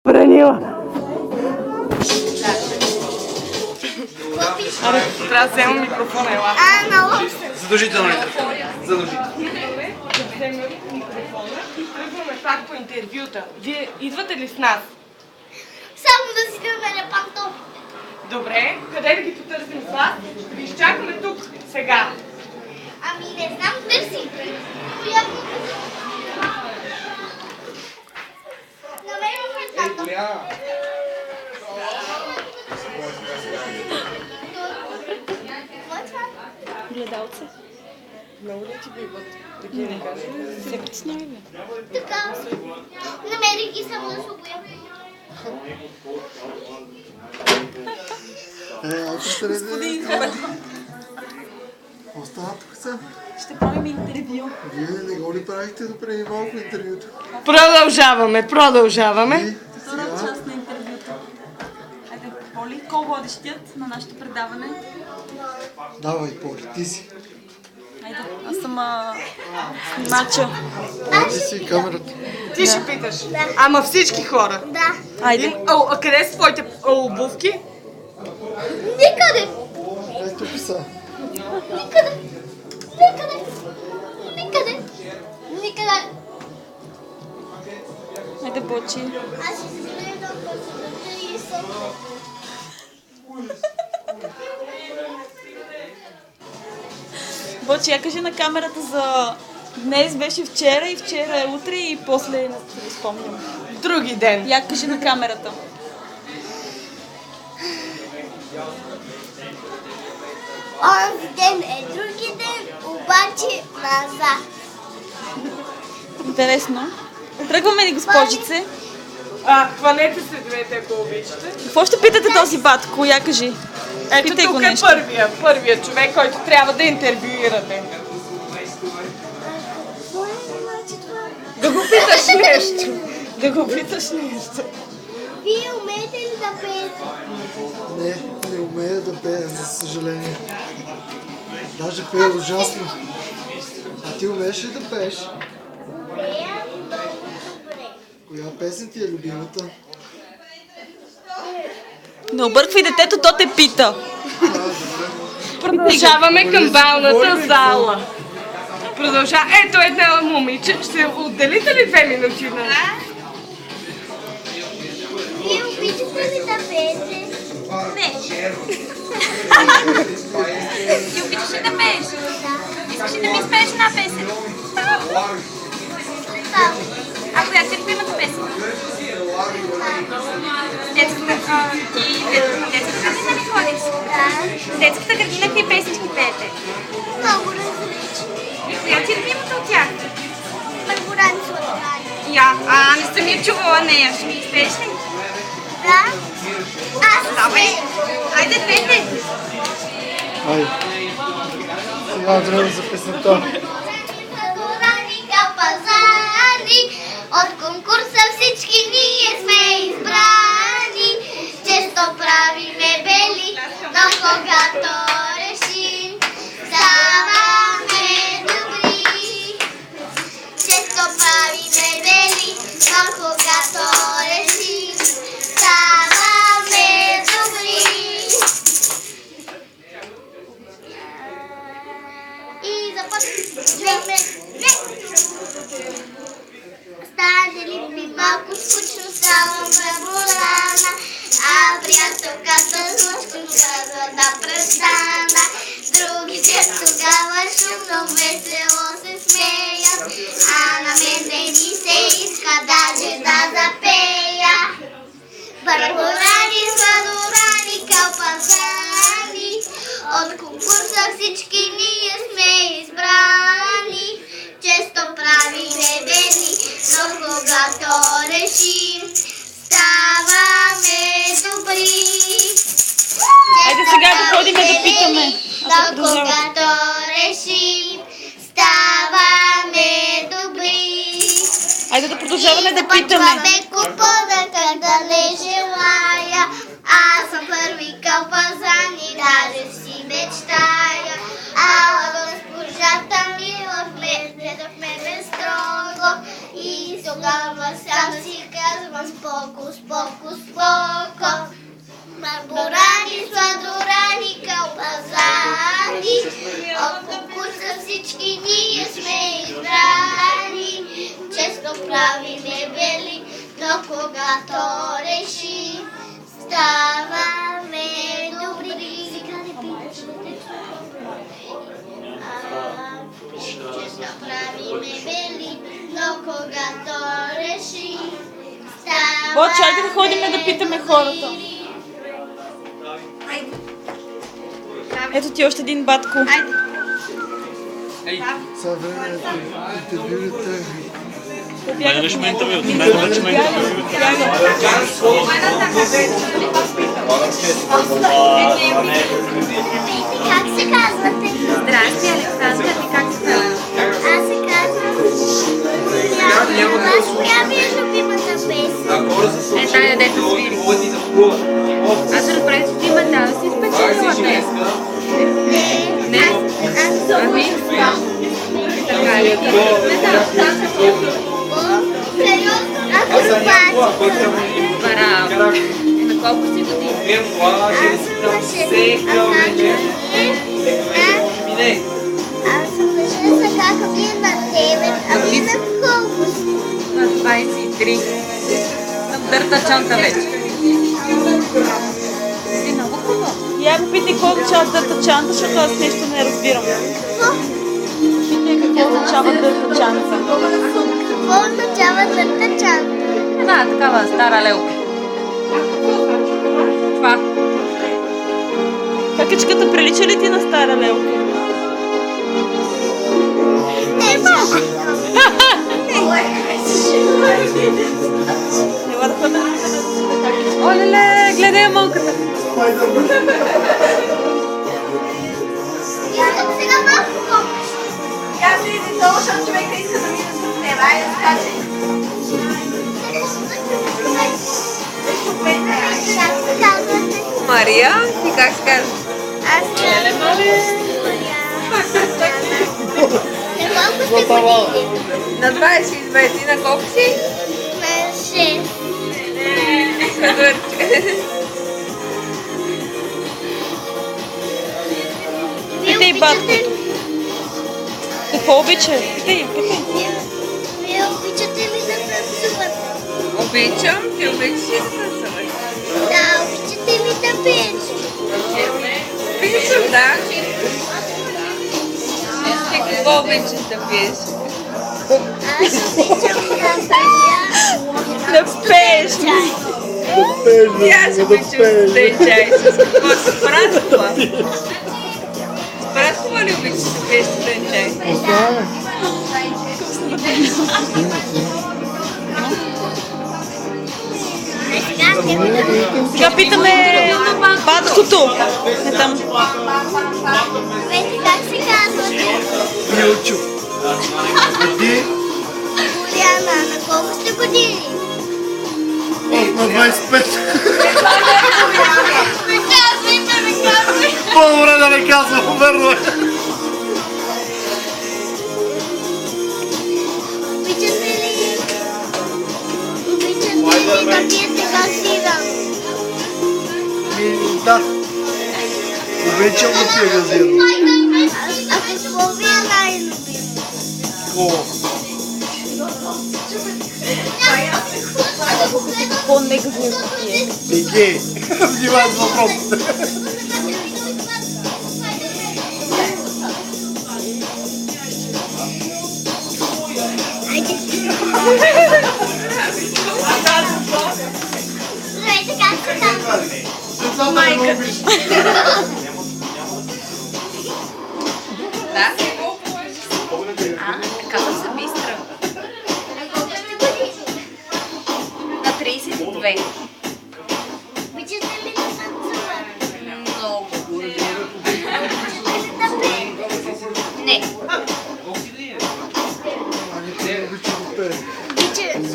Бранила! Трябва да взема микрофона, ела. Много се. Задължително ли телефон? Задължително. Да взема микрофона и тръгваме пак по интервюта. Вие идвате ли с нас? Само да си намеря пантофи. Добре, къде да ги потърсим с вас? Ви изчакаме тук, сега. Ами не знам, търси. Приятно. Намерихме пантофи. Гледалце. Много ли ти биват? Да ги не кажа. Се притесняваме. Така. Намерих ги само да се обоя. Господин, Остава тук са. ще правим интервю. Вие не го ли правихте до преди малко интервюто? Продължаваме. Втора част на интервюто. Айде, Поли, кой водещият на нашето предаване? Давай, Поли, ти си. Айде, аз съм снимача. Ти си камерата. Ти ще питаш. Ама всички хора. Да. Айде. А къде са твоите обувки? Никъде. Ей, тук са. Никъде. Никъде. Никъде. Никъде. Айде, Бочи. Аз ще се гледам да и съм. Бочи, я кажи на камерата за днес беше вчера и вчера е утре и после не си спомням. Други ден. Я кажи на камерата. Онзи ден е други ден, обаче назад. Интересно. Тръгваме ли, госпожице? Хванете се двете, ако обичате. Какво ще питате този батко? Я кажи. Ето Питай го тук е нещо. първия човек, който трябва да интервюирате. Да го питаш нещо. Да го питаш нещо. Вие умеете ли да пеете? Не, не умея да пея, за съжаление. Даже пея ужасно. А ти умееш ли да пееш? Пея много добре. Коя песен ти е любимата? Не обърквай детето, то те пита. Продължаваме към балната зала. Ето една момиче. Ще отделите ли 2 минути на... Вие обичате ли да пеете? Не. Ти обичаш ли да пееш? Искаш ли да ми изпееш една песен? А коя ти е любимата песен? Детската градина ли ходиш? Детската градина какви песнички пеете? Много различни. И коя ти е любимата от тях? Мъргорани сладкани. Не съм я чувала нея. Ще ми изпееш ли? Да? Аз Давай. се. Айде, двете. Ай. Сега е време за песента. Мъргорани капазани. От конкурса всички ние сме избрани. Често правиме бели, но когато решим, ставаме добри. Често правиме бели, но когато решим, ставаме добри. И започваме. Стане ли ми малко скучно, ставам преболана, а приятелката злъчно казва да престана. Другите тогава шумно весело се смеят, а на мен не ми се иска даже да запея. Бърборани, сладорани, калпазани, от конкурса всички ние сме избрани. Често правиме бедни, но когато решим, ставаме добри. Айде сега да ходим да питаме. Но когато решим, ставаме добри. Айде да продължаваме да питаме. Започваме купоната, да не желая. Аз съм първи калпазан и даже си мечтая. Ала госпожата милахме, гледахме ме строго. И тогава сам си казвам споко, споко. Поко-споко, марборани, сладорани, калпазани. От конкурса всички ние сме избрани. Често правиме вели, но когато реши, ставаме добри. Често правиме вели, но когато реши, ставаме. Бочо, айде да ходим да питаме хората. Ето ти още един батко. Сега време да интервюрите. Мене беше ме интервю. Мене вече ме интервю. Как се казвате? Здрасти, Александър, ти как се казваш? Аз се казвам. Коя ми е любимата песен? Тая, дето свири. Аз разбрах, че ти мандала си спечелила днес. Не? Ами? Така ли? Не знам. Сериозно? Акробатика. Браво. На колко си години? Аз съм на 6. Аз съм на 6, а кака ви е на 9, а ви на колко си? На 23. Съм дърта чанта вече. Си много хубаво. Я попитай какво означава дърта чанта, защото аз нещо не разбирам. Питай какво означава дърта чанта. Какво означава дърта чанта? Една такава стара лелка. Това. Какичката прилича ли ти на стара лелка? Не мога. Няма да ходя. Оле, гледай монката. Искам сега малко колко. Аз ли не долу, защото човека иска да мине с теб. Айде, скачай. Как се казвате? Мария, ти как се казва? Аз съм Мария. На колко сте години? На 22. Ти на колко си? На 6. Кадърче. Питай баткото. Какво обича? Питай. Вие обичате ли да танцувате? Обичам, ти обичаш ли да танцуваш? Да, обичате ли да пеете? Обичам, да. Ти какво обичаш да пиеш? Аз обичам да пея. Да пееш. И аз обичам да и чай. С какво? С праскова? С праскова ли обичаш да пиеш да и чай? Сега питаме баткото. Не там. Вете как се казвате? Милчо. А ти? Боряна, на колко сте години? На 25. Не казвайте, не казвайте. По-добре да не казвам, верно е. Обичате ли? Обичате ли да пиете газира? Да. Обичам да пия газирано. А какво ви е най-любимо? Кола. Какво не газира? Беге. Внимай с въпросите. Айде. Здравейте, как се казва? Майка. Да? Казвам се Бистра. На колко сте години? На 32. Обичате ли да танцувате? Много. Обичате ли да пеете? Не.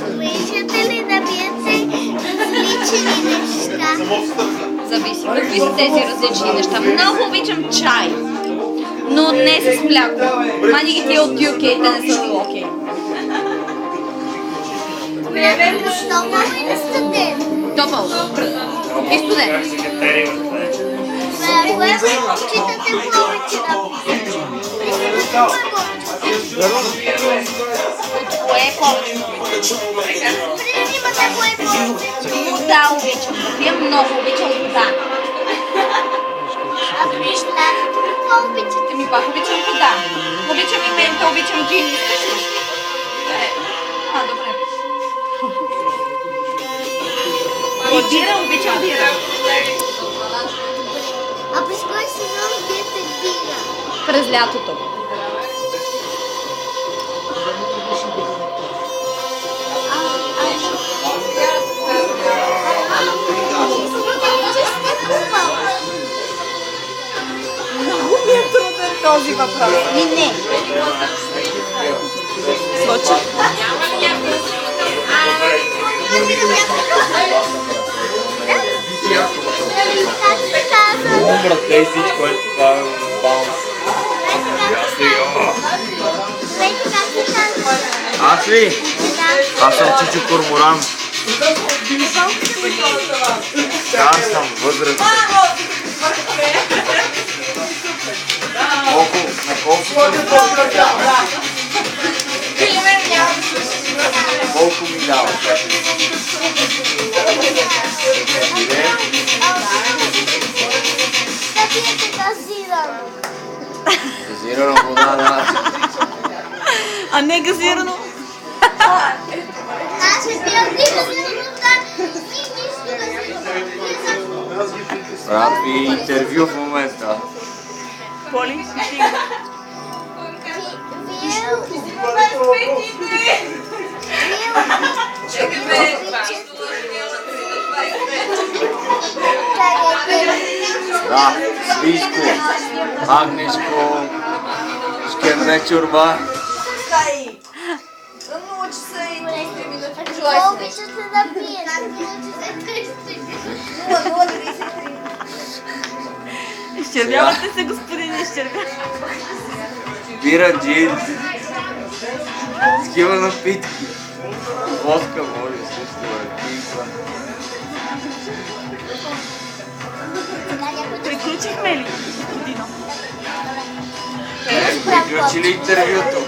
Обичате ли да пиете различни неща? Зависи какви са тези различни неща. Много обичам чай. Но не с мляко. Мани ги тия от UK, те не са окей. Мляко стома или студено? Топъл. И студен. Кое предпочитате повече да пиете? Кое е повече? Примата кое е повече? Вода обичам. Да пия много, обичам вода. А пищата какво обичате? Ми пак обичам вода. Обичам и мента, обичам джин. Искаш ли? Добре. И бира, обичам бира. А през кой сезон пиете бира? През лятото. Много ми е труден този въпрос. Не. Сочи. Как се казва? Умрата и всичко е това е баунс. Пети как се казва? Аз ли? Аз съм Чичо Корморан. Стар съм, възраст. Колко? На колко съм? Колко ми дава? Да пиете газирано. Газирана вода, да. А не газирано. Аз ще пия газирано вода и нищо газирано. Правят ви интервю в момента. Поли, Да, свишко, агнешко, шкембе чорба. Научи се и 30 минути. Какво обичате да пиете? изчервявате се, господин изчервя. Бира, джин, такива напитки. Водка може също, кипа. Приключихме ли, господино? Приключи ли интервюто?